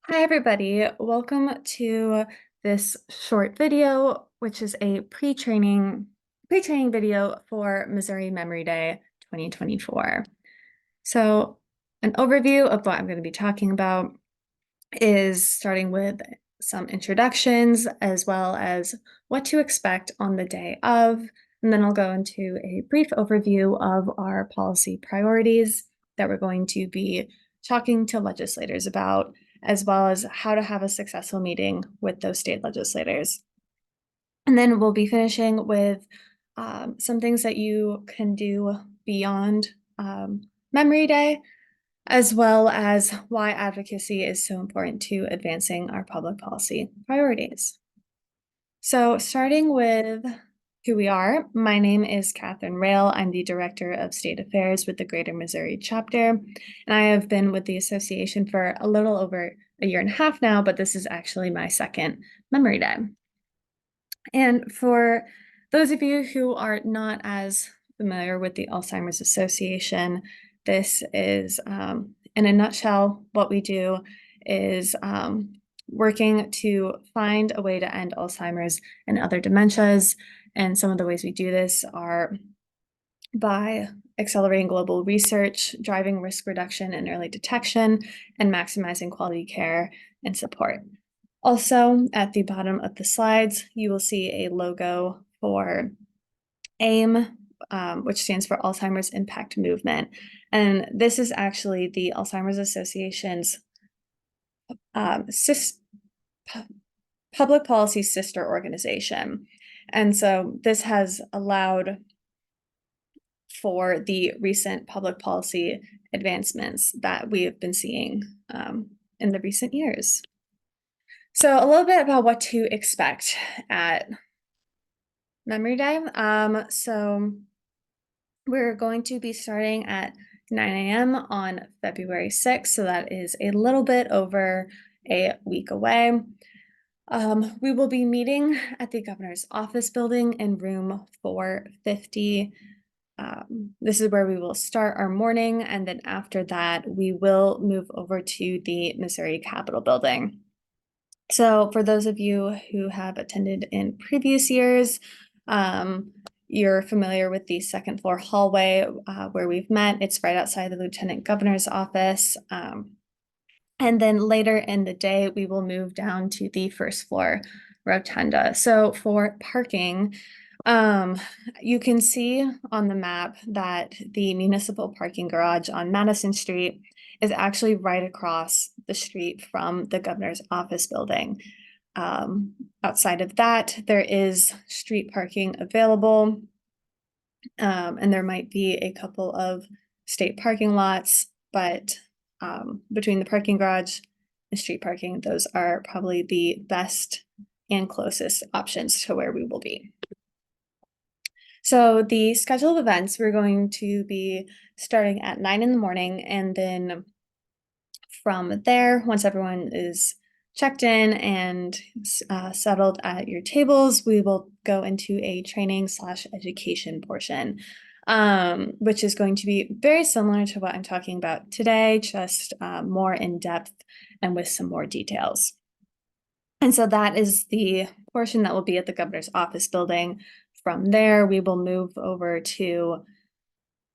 Hi, everybody. Welcome to this short video, which is a pre-training video for Missouri Memory Day 2024. So an overview of what I'm going to be talking about is starting with some introductions as well as what to expect on the day of, and then I'll go into a brief overview of our policy priorities that we're going to be talking to legislators about, as well as how to have a successful meeting with those state legislators. And then we'll be finishing with some things that you can do beyond Memory Day, as well as why advocacy is so important to advancing our public policy priorities. So starting with who we are, my name is Catherine Rail. I'm the Director of State Affairs with the Greater Missouri Chapter, and I have been with the association for a little over a year and a half now, but this is actually my second Memory Day. And for those of you who are not as familiar with the Alzheimer's Association, this is, in a nutshell, what we do is working to find a way to end Alzheimer's and other dementias. And some of the ways we do this are by accelerating global research, driving risk reduction and early detection, and maximizing quality care and support. Also, at the bottom of the slides, you will see a logo for AIM, which stands for Alzheimer's Impact Movement. And this is actually the Alzheimer's Association's public policy sister organization. And so this has allowed for the recent public policy advancements that we have been seeing in the recent years. So a little bit about what to expect at Memory Day. So we're going to be starting at 9 a.m. on February 6th. So that is a little bit over a week away. We will be meeting at the governor's office building in room 450. This is where we will start our morning, and then after that, we will move over to the Missouri Capitol building. So for those of you who have attended in previous years, you're familiar with the second floor hallway where we've met. It's right outside the Lieutenant Governor's office. And then later in the day, we will move down to the first floor rotunda. So for parking, you can see on the map that the municipal parking garage on Madison Street is actually right across the street from the governor's office building. Outside of that, there is street parking available, and there might be a couple of state parking lots, but between the parking garage and street parking, those are probably the best and closest options to where we will be. So the schedule of events, we're going to be starting at 9 in the morning, and then from there, once everyone is checked in and settled at your tables, we will go into a training/education portion, which is going to be very similar to what I'm talking about today, just more in depth and with some more details. And so that is the portion that will be at the governor's office building. From there, we will move over to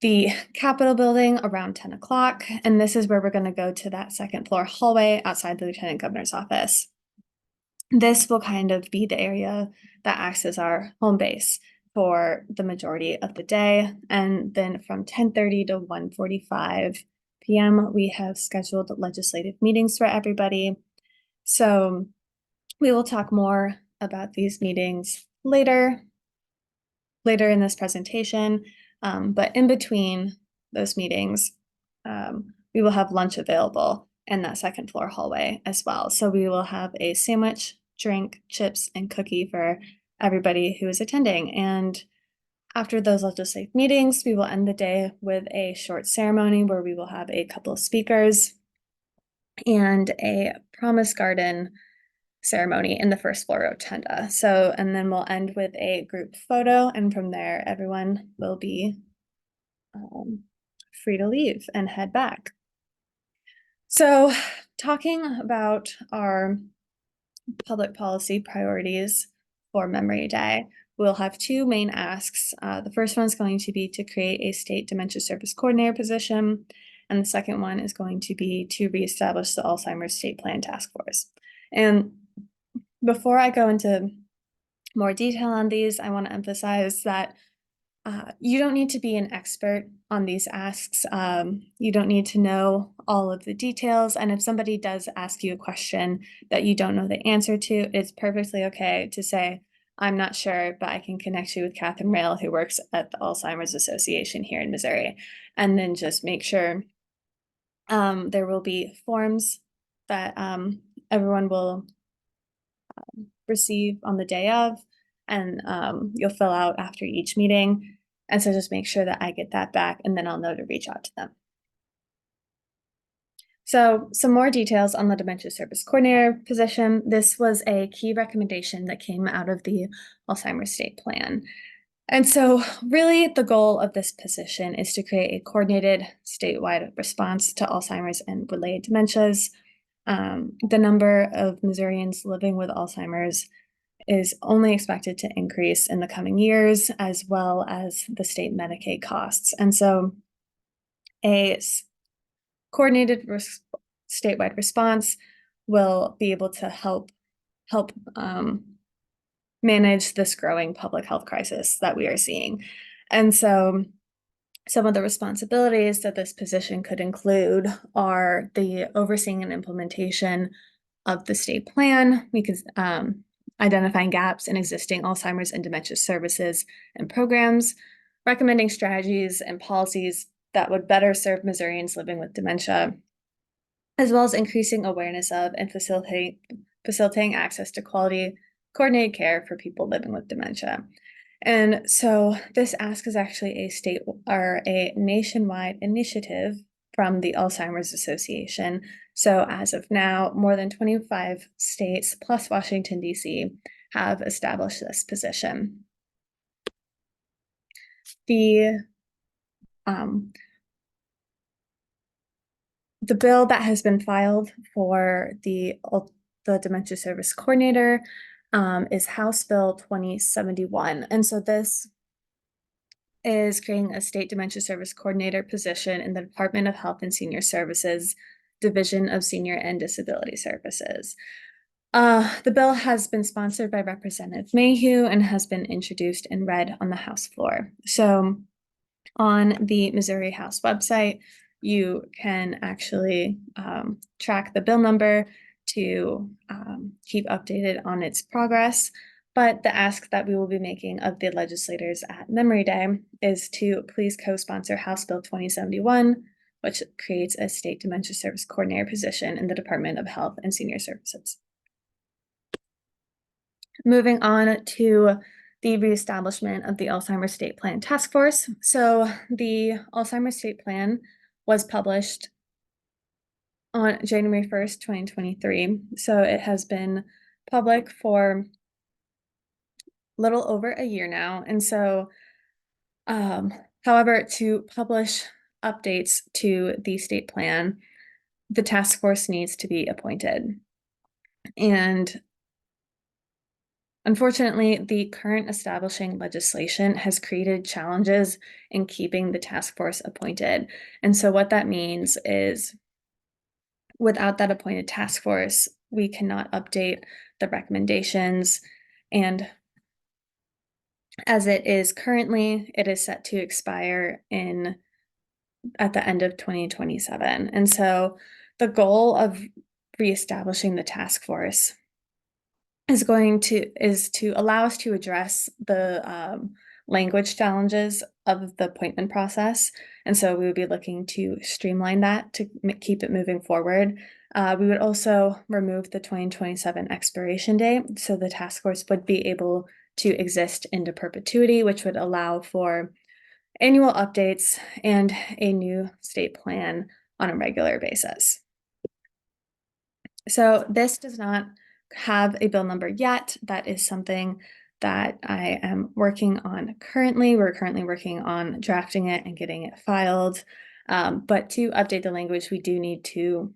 the Capitol building around 10 o'clock. And this is where we're going to go to that second floor hallway outside the Lieutenant Governor's office. This will kind of be the area that acts as our home base for the majority of the day. And then from 10:30 to 1:45 p.m., we have scheduled legislative meetings for everybody. So we will talk more about these meetings later in this presentation, but in between those meetings, we will have lunch available in that second floor hallway as well. So we will have a sandwich, drink, chips, and cookie for everybody who is attending. And after those legislative meetings, we will end the day with a short ceremony where we will have a couple of speakers and a promise garden ceremony in the first floor rotunda. So, and then we'll end with a group photo, and from there, everyone will be free to leave and head back. So talking about our public policy priorities for Memory Day, we'll have two main asks. The first one is going to be to create a state dementia service coordinator position, and the second one is going to be to reestablish the Alzheimer's State Plan Task Force. And before I go into more detail on these, I want to emphasize that you don't need to be an expert on these asks. You don't need to know all of the details. And if somebody does ask you a question that you don't know the answer to, it's perfectly okay to say, I'm not sure, but I can connect you with Catherine Rail, who works at the Alzheimer's Association here in Missouri. And then just make sure there will be forms that everyone will receive on the day of, and you'll fill out after each meeting. And so just make sure that I get that back, and then I'll know to reach out to them. So some more details on the Dementia Service Coordinator position. This was a key recommendation that came out of the Alzheimer's State Plan. And so really the goal of this position is to create a coordinated statewide response to Alzheimer's and related dementias. The number of Missourians living with Alzheimer's is only expected to increase in the coming years, as well as the state Medicaid costs. And so a coordinated statewide response will be able to help manage this growing public health crisis that we are seeing. And so some of the responsibilities that this position could include are the overseeing and implementation of the state plan. We could identifying gaps in existing Alzheimer's and dementia services and programs, recommending strategies and policies that would better serve Missourians living with dementia, as well as increasing awareness of and facilitating access to quality coordinated care for people living with dementia. And so this ask is actually a nationwide initiative from the Alzheimer's Association. So as of now, more than 25 states plus Washington, D.C. have established this position. The bill that has been filed for the Dementia Service Coordinator is House Bill 2071. And so this is creating a state dementia service coordinator position in the Department of Health and Senior Services, Division of Senior and Disability Services. The bill has been sponsored by Representative Mayhew and has been introduced and read on the House floor. So on the Missouri House website, you can actually track the bill number to keep updated on its progress. But the ask that we will be making of the legislators at Memory Day is to please co-sponsor House Bill 2071, which creates a state dementia service coordinator position in the Department of Health and Senior Services. Moving on to the reestablishment of the Alzheimer's State Plan Task Force. So the Alzheimer's State Plan was published on January 1st, 2023. So it has been public for a little over a year now. And so, however, to publish updates to the state plan, the task force needs to be appointed. And unfortunately, the current establishing legislation has created challenges in keeping the task force appointed. And so what that means is without that appointed task force, we cannot update the recommendations. And as it is currently, it is set to expire at the end of 2027. And so the goal of reestablishing the task force is to allow us to address the language challenges of the appointment process. And so we would be looking to streamline that to keep it moving forward. We would also remove the 2027 expiration date, so the task force would be able to exist into perpetuity, which would allow for annual updates and a new state plan on a regular basis. So this does not have a bill number yet. That is something that I am working on currently. We're currently working on drafting it and getting it filed. But to update the language, we do need to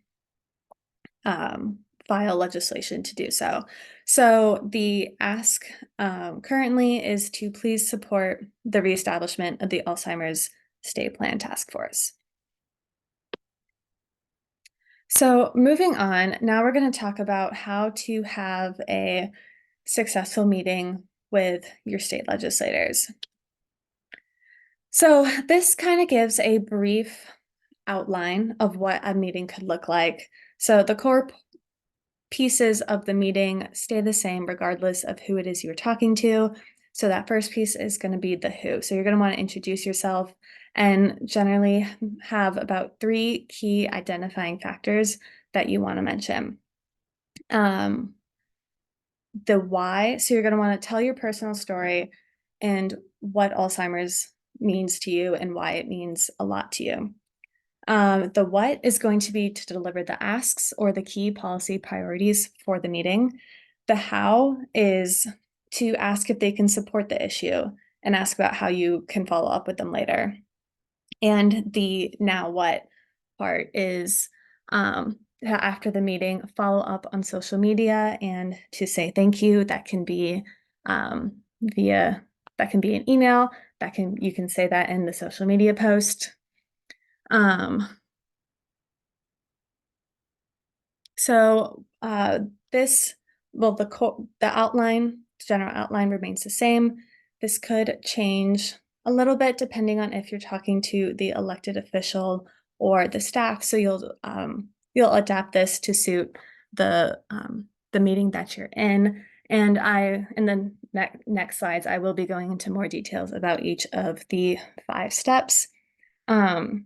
file legislation to do so. So the ask currently is to please support the reestablishment of the Alzheimer's State Plan Task Force. So moving on, now we're going to talk about how to have a successful meeting with your state legislators. So this kind of gives a brief outline of what a meeting could look like. So the core pieces of the meeting stay the same regardless of who it is you're talking to. So that first piece is going to be the who. So you're going to want to introduce yourself and generally have about 3 key identifying factors that you want to mention. The why. So you're going to want to tell your personal story and what Alzheimer's means to you and why it means a lot to you. The what is going to be to deliver the asks or the key policy priorities for the meeting. The how is to ask if they can support the issue and ask about how you can follow up with them later. And the now what part is after the meeting, follow up on social media and to say thank you. That can be via that can be an email. You can say that in the social media post. So this, well, the general outline remains the same. This could change a little bit depending on if you're talking to the elected official or the staff. So you'll adapt this to suit the meeting that you're in. And in the next slides, I will be going into more details about each of the 5 steps, and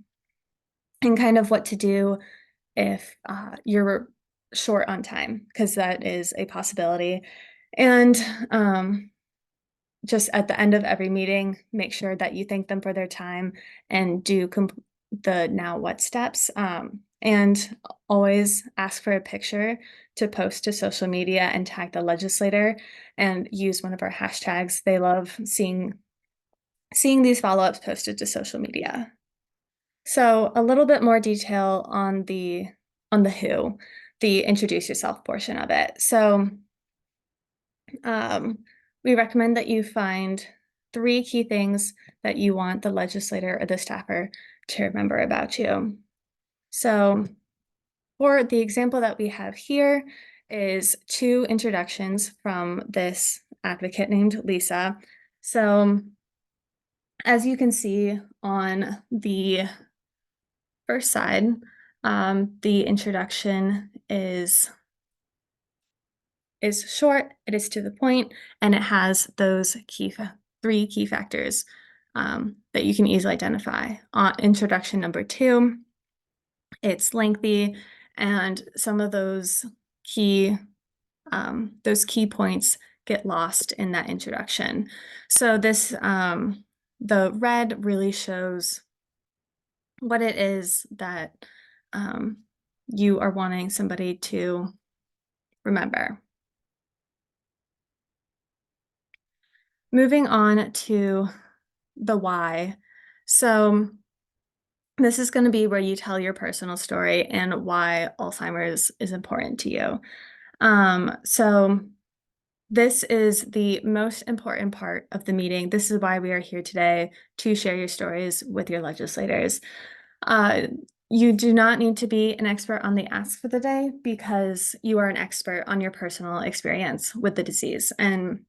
kind of what to do if you're short on time, because that is a possibility. And just at the end of every meeting, make sure that you thank them for their time and do the now what steps. And always ask for a picture to post to social media and tag the legislator and use one of our hashtags. They love seeing these follow-ups posted to social media. So a little bit more detail on the who, the introduce yourself portion of it. So we recommend that you find 3 key things that you want the legislator or the staffer to remember about you. So for the example that we have here is 2 introductions from this advocate named Lisa. So as you can see on the first side, the introduction is short, it is to the point, and it has those 3 key factors that you can easily identify. Introduction number 2, it's lengthy, and some of those key points get lost in that introduction. So this, the red really shows what it is that you are wanting somebody to remember. Moving on to the why. So this is going to be where you tell your personal story and why Alzheimer's is important to you. So this is the most important part of the meeting. This is why we are here today, to share your stories with your legislators. You do not need to be an expert on the ask for the day because you are an expert on your personal experience with the disease. And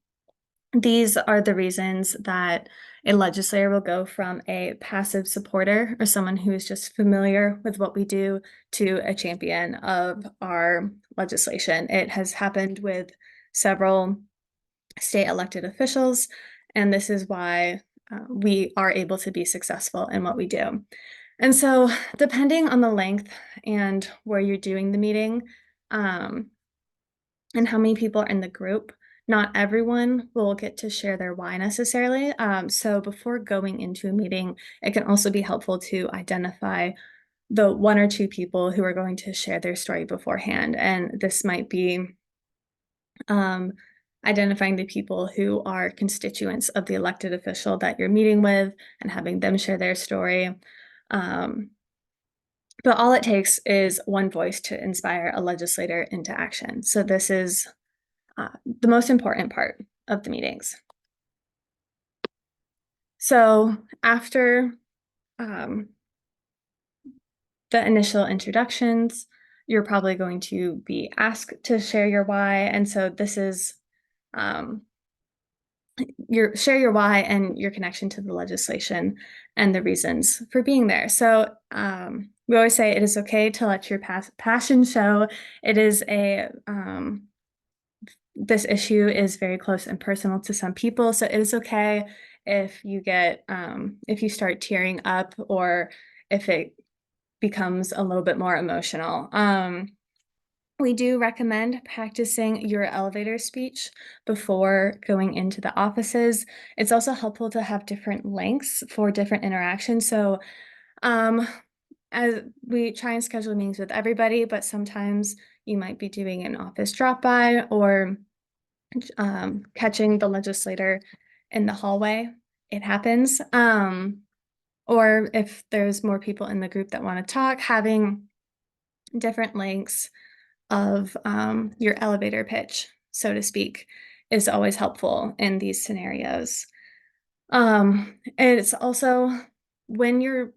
these are the reasons that a legislator will go from a passive supporter or someone who is just familiar with what we do to a champion of our legislation. It has happened with several state elected officials, and this is why we are able to be successful in what we do. And so depending on the length and where you're doing the meeting, and how many people are in the group, not everyone will get to share their why necessarily. So before going into a meeting, it can also be helpful to identify the 1 or 2 people who are going to share their story beforehand. And this might be identifying the people who are constituents of the elected official that you're meeting with and having them share their story. But all it takes is one voice to inspire a legislator into action. So this is the most important part of the meetings. So after um, the initial introductions, you're probably going to be asked to share your why. And so this is um, share your why and your connection to the legislation and the reasons for being there. So we always say it is okay to let your passion show. It is this issue is very close and personal to some people, so it is okay if you if you start tearing up or if it becomes a little bit more emotional. We do recommend practicing your elevator speech before going into the offices. It's also helpful to have different lengths for different interactions. So, um, as we try and schedule meetings with everybody, but sometimes you might be doing an office drop by or catching the legislator in the hallway. It happens. Or if there's more people in the group that want to talk, having different lengths of your elevator pitch, so to speak, is always helpful in these scenarios. It's also when you're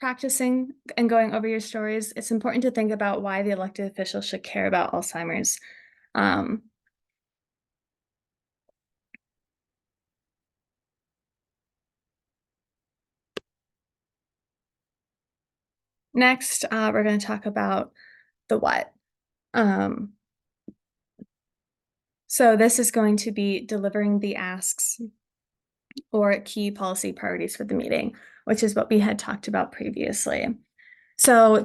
practicing and going over your stories, it's important to think about why the elected official should care about Alzheimer's. Um, Next, we're going to talk about the what. Um, so this is going to be delivering the asks or key policy priorities for the meeting, which is what we had talked about previously. So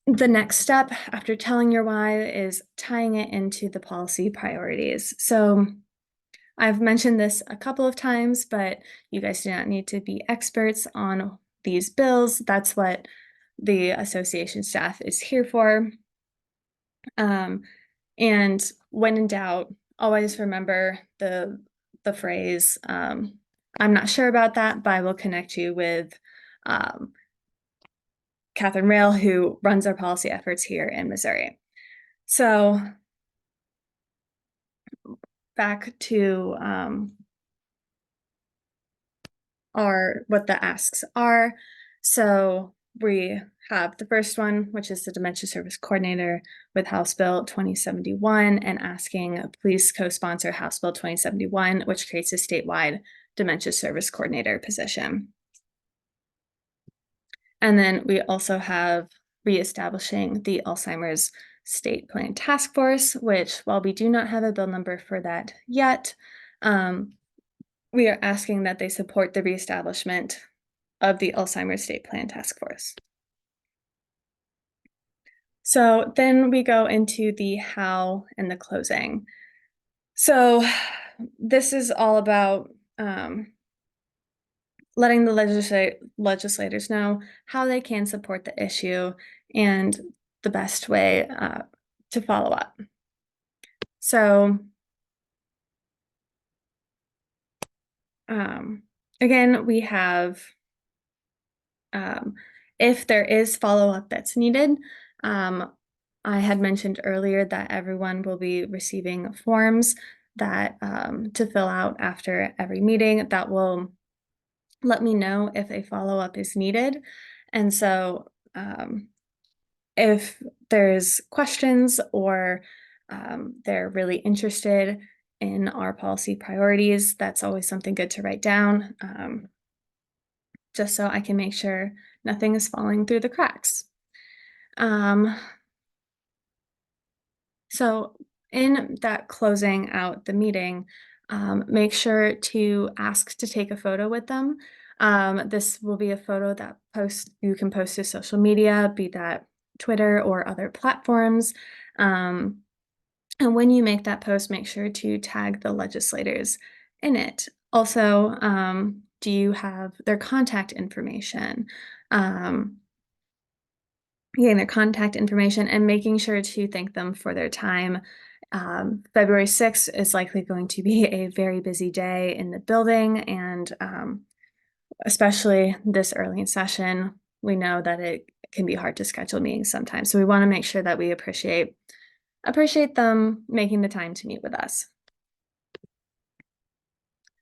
the next step after telling your why is tying it into the policy priorities. So I've mentioned this a couple of times, but you guys do not need to be experts on these bills. That's what the association staff is here for. And when in doubt, always remember the phrase, I'm not sure about that, but I will connect you with Catherine Rail, who runs our policy efforts here in Missouri. So back to what the asks are. So we have the first one, which is the Dementia Service Coordinator with House Bill 2071 and asking please co-sponsor House Bill 2071, which creates a statewide Dementia Service Coordinator position. And then we also have reestablishing the Alzheimer's State Plan Task Force, which while we do not have a bill number for that yet, we are asking that they support the reestablishment of the Alzheimer's State Plan Task Force. So then we go into the how and the closing. So this is all about letting the legislators know how they can support the issue and the best way to follow up. So again, we have if there is follow-up that's needed, I had mentioned earlier that everyone will be receiving forms that to fill out after every meeting that will let me know if a follow-up is needed. And so if there's questions or they're really interested in our policy priorities, that's always something good to write down, just so I can make sure nothing is falling through the cracks. So in that closing out the meeting, make sure to ask to take a photo with them. This will be a photo that you can post to social media, be that Twitter or other platforms. And when you make that post, make sure to tag the legislators in it. Also, do you have their contact information? Getting their contact information and making sure to thank them for their time. February 6th is likely going to be a very busy day in the building, and especially this early in session, we know that can be hard to schedule meetings sometimes. So we want to make sure that we appreciate them making the time to meet with us.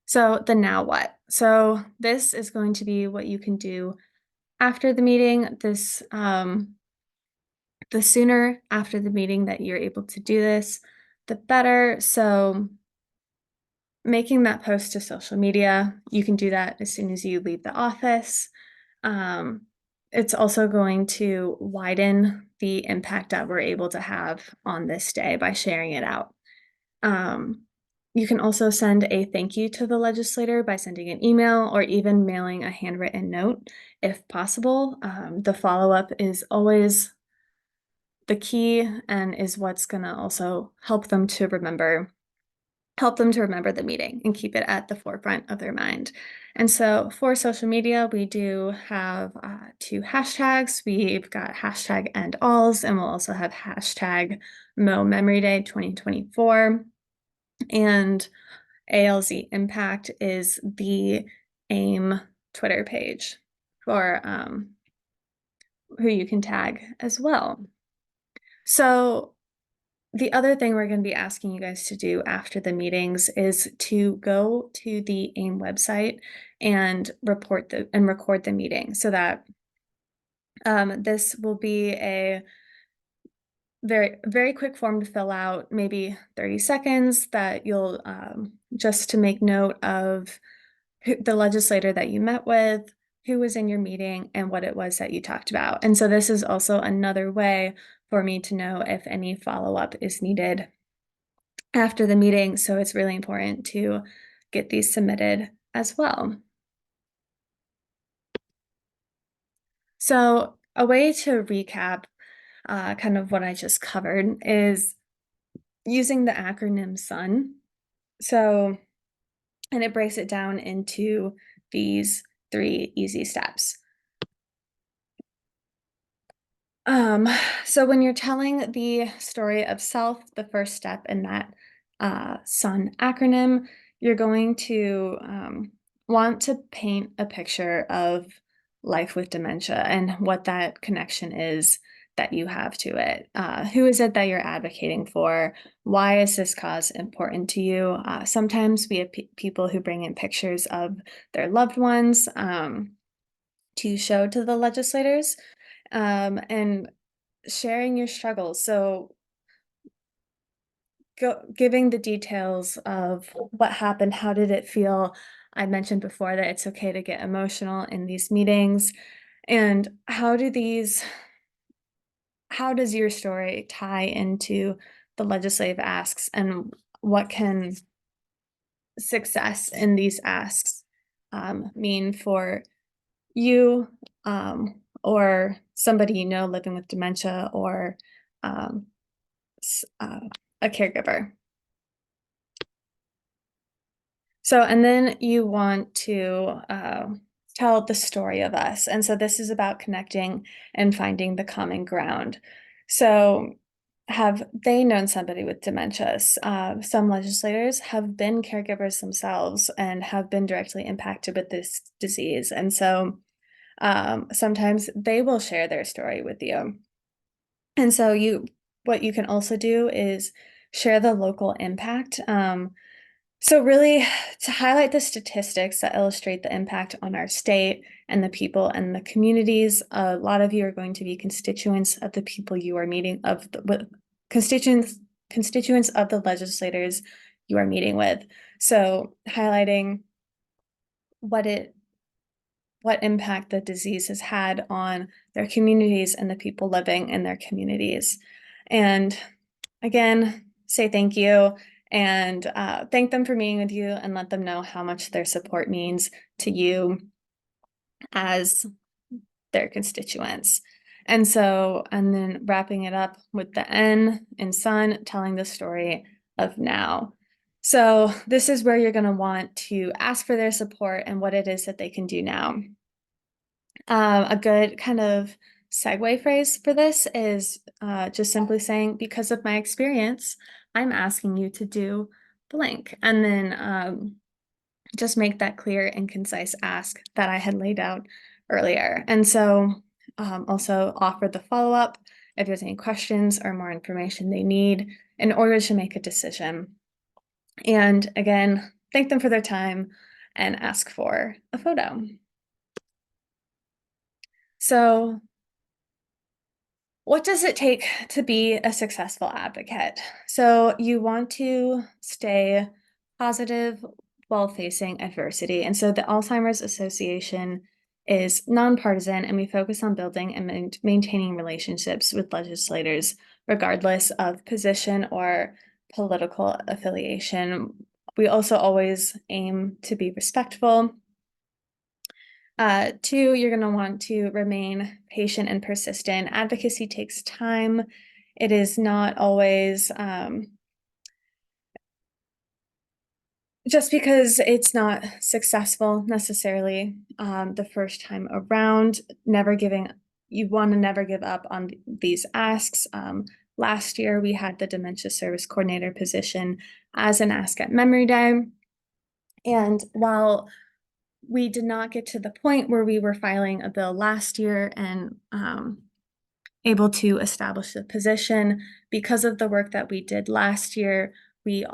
So the now what? So this is going to be what you can do after the meeting. This the sooner after the meeting that you're able to do this, the better. So making that post to social media, you can do that as soon as you leave the office. Um, it's also going to widen the impact that we're able to have on this day by sharing it out. Um, you can also send a thank you to the legislator by sending an email or even mailing a handwritten note if possible. The follow up is always the key and is what's going to also help them to remember the meeting and keep it at the forefront of their mind. And so for social media, we do have 2 hashtags. We've got hashtag end alls, and we'll also have hashtag Mo Memory Day 2024. And ALZ Impact is the AIM Twitter page for who you can tag as well. So the other thing we're going to be asking you guys to do after the meetings is to go to the AIM website and record the meeting, so that this will be a very, very quick form to fill out, maybe 30 seconds, that you'll just to make note of the legislator that you met with, who was in your meeting, and what it was that you talked about. And so this is also another way for me to know if any follow-up is needed after the meeting. So it's really important to get these submitted as well. So a way to recap kind of what I just covered is using the acronym SUN. So, and it breaks it down into these 3 easy steps. So when you're telling the story of self, the first step in that SUN acronym, you're going to want to paint a picture of life with dementia and what that connection is that you have to it. Who is it that you're advocating for? Why is this cause important to you? Sometimes we have people who bring in pictures of their loved ones to show to the legislators, and sharing your struggles. So giving the details of what happened, how did it feel? I mentioned before that it's okay to get emotional in these meetings. And how does your story tie into the legislative asks, and what can success in these asks mean for you, or somebody you know living with dementia, or um, a caregiver. So, and then you want to tell the story of us. And so this is about connecting and finding the common ground. So, have they known somebody with dementia? Some legislators have been caregivers themselves and have been directly impacted with this disease. And so sometimes they will share their story with you. And so what you can also do is share the local impact. So really, to highlight the statistics that illustrate the impact on our state and the people and the communities, a lot of you are going to be constituents of the people you are meeting constituents of the legislators you are meeting with. So highlighting what impact the disease has had on their communities and the people living in their communities. And again, say thank you, and thank them for meeting with you, and let them know how much their support means to you as their constituents. And then wrapping it up with the N in SUN, telling the story of now. So this is where you're going to want to ask for their support and what it is that they can do now. A good kind of segue phrase for this is just simply saying, because of my experience, I'm asking you to do blank. And then just make that clear and concise ask that I had laid out earlier. And so also offer the follow-up if there's any questions or more information they need in order to make a decision. And again, thank them for their time and ask for a photo. So, what does it take to be a successful advocate? So, you want to stay positive while facing adversity. And so, the Alzheimer's Association is nonpartisan, and we focus on building and maintaining relationships with legislators, regardless of position or political affiliation. We also always aim to be respectful. Two, you're going to want to remain patient and persistent. Advocacy takes time. It is not always just because it's not successful necessarily the first time around. You want to never give up on these asks. Last year, we had the Dementia Service Coordinator position as an ask at Memory Day. And while we did not get to the point where we were filing a bill last year and able to establish the position, because of the work that we did last year, we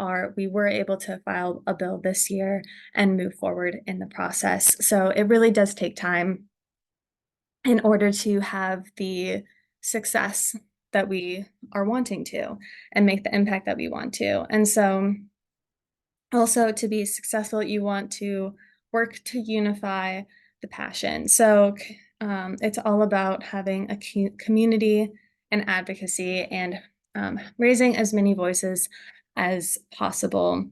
were able to file a bill this year and move forward in the process. So it really does take time in order to have the success that we are wanting to and make the impact that we want to. And so also, to be successful, you want to work to unify the passion. So it's all about having a community and advocacy and raising as many voices as possible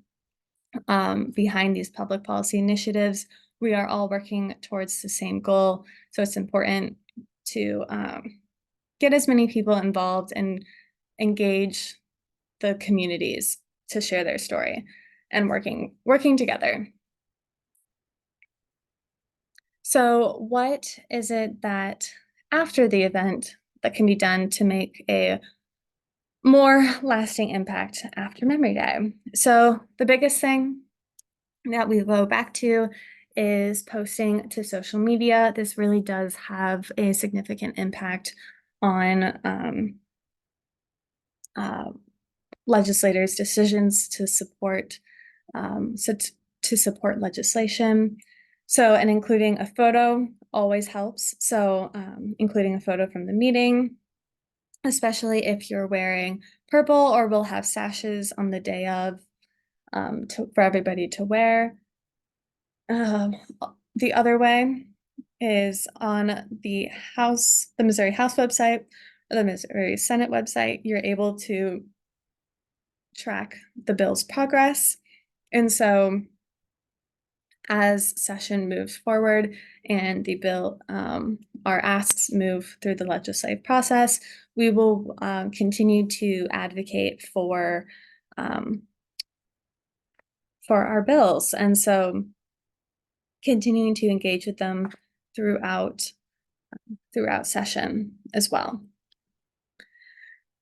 behind these public policy initiatives. We are all working towards the same goal. So it's important to get as many people involved and engage the communities to share their story and working together. So what is it that after the event that can be done to make a more lasting impact after Memory Day? So the biggest thing that we go back to is posting to social media. This really does have a significant impact on legislators' decisions to support to support legislation. So, and including a photo always helps. So, including a photo from the meeting, especially if you're wearing purple or will have sashes on the day of for everybody to wear. The other way is on the Missouri House website, or the Missouri Senate website. You're able to track the bill's progress. And so as session moves forward and the bill, our asks move through the legislative process, we will continue to advocate for our bills. And so continuing to engage with them throughout session as well.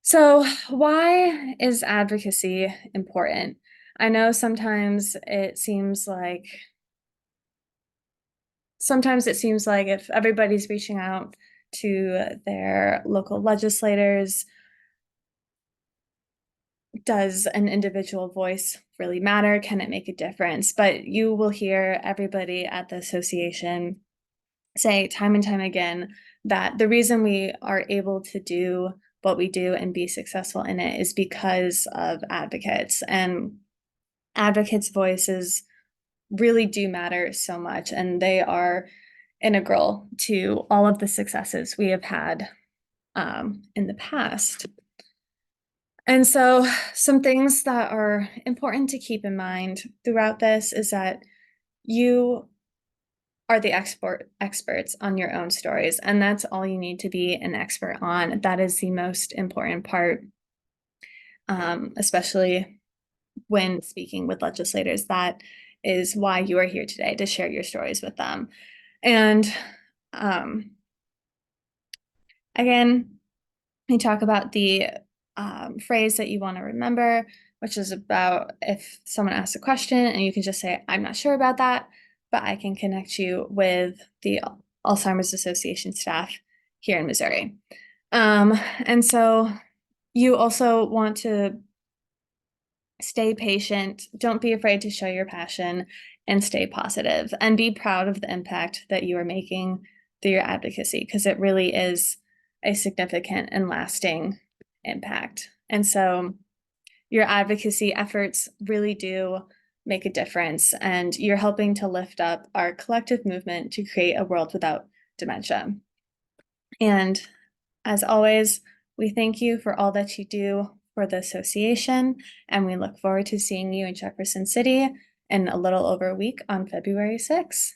So why is advocacy important? I know sometimes it seems like if everybody's reaching out to their local legislators, does an individual voice really matter? Can it make a difference? But you will hear everybody at the association say time and time again that the reason we are able to do what we do and be successful in it is because of advocates, and advocates' voices really do matter so much, and they are integral to all of the successes we have had in the past. And so some things that are important to keep in mind throughout this is that you are the experts on your own stories, and that's all you need to be an expert on. That is the most important part, especially when speaking with legislators. That is why you are here today, to share your stories with them. And again, we talk about the phrase that you want to remember, which is about if someone asks a question and you can just say, I'm not sure about that, but I can connect you with the Alzheimer's Association staff here in Missouri. And so you also want to stay patient, don't be afraid to show your passion, and stay positive, and be proud of the impact that you are making through your advocacy, because it really is a significant and lasting impact. And so your advocacy efforts really do make a difference, and you're helping to lift up our collective movement to create a world without dementia. And as always, we thank you for all that you do for the association, and we look forward to seeing you in Jefferson City in a little over a week on February 6th.